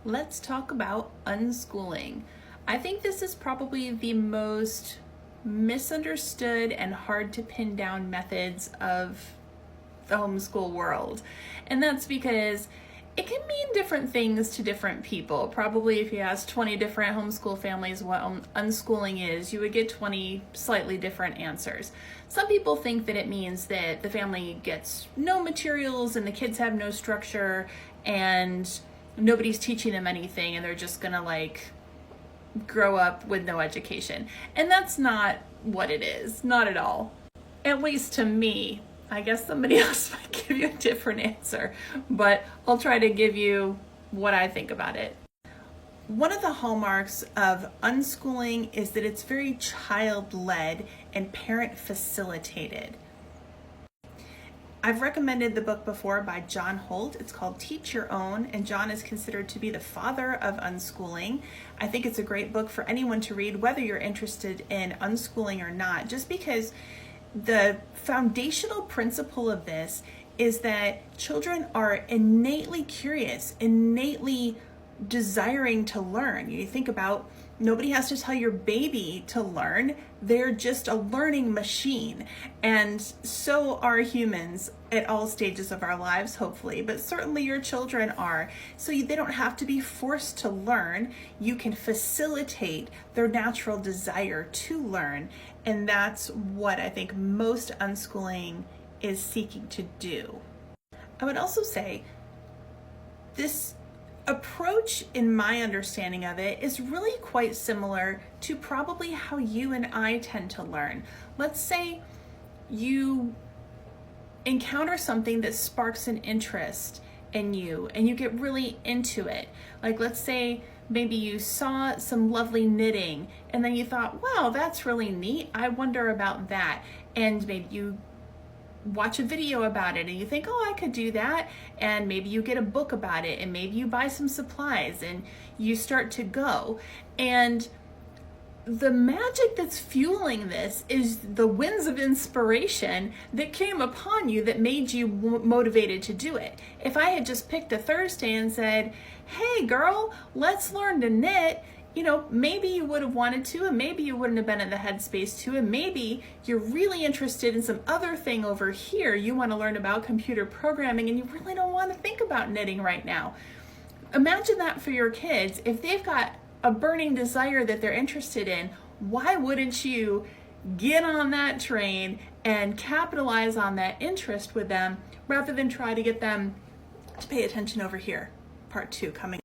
Let's talk about unschooling. I think this is probably the most misunderstood and hard to pin down methods of the homeschool world. And that's because it can mean different things to different people. Probably if you ask 20 different homeschool families what unschooling is, you would get 20 slightly different answers. Some people think that it means that the family gets no materials and the kids have no structure and nobody's teaching them anything and they're just gonna grow up with no education. And that's not what it is, not at all. At least to me. I guess somebody else might give you a different answer, but I'll try to give you what I think about it. One of the hallmarks of unschooling is that it's very child-led and parent-facilitated. I've recommended the book before by John Holt. It's called Teach Your Own, and John is considered to be the father of unschooling. I think it's a great book for anyone to read, whether you're interested in unschooling or not, just because the foundational principle of this is that children are innately curious, innately desiring to learn. You think about, nobody has to tell your baby to learn. They're just a learning machine. And so are humans at all stages of our lives, hopefully, but certainly your children are. So they don't have to be forced to learn. You can facilitate their natural desire to learn. And that's what I think most unschooling is seeking to do. I would also say this approach, in my understanding of it, is really quite similar to probably how you and I tend to learn. Let's say you encounter something that sparks an interest in you and you get really into it. Like, let's say maybe you saw some lovely knitting and then you thought, wow, that's really neat. I wonder about that. And maybe you watch a video about it and you think, oh, I could do that. And maybe you get a book about it and maybe you buy some supplies and you start to go. And the magic that's fueling this is the winds of inspiration that came upon you that made you motivated to do it. If I had just picked a Thursday and said, hey girl, let's learn to knit, maybe you would have wanted to, and maybe you wouldn't have been in the headspace to, and maybe you're really interested in some other thing over here. You want to learn about computer programming and you really don't want to think about knitting right now. Imagine that for your kids. If they've got a burning desire that they're interested in, why wouldn't you get on that train and capitalize on that interest with them rather than try to get them to pay attention over here? Part 2 coming.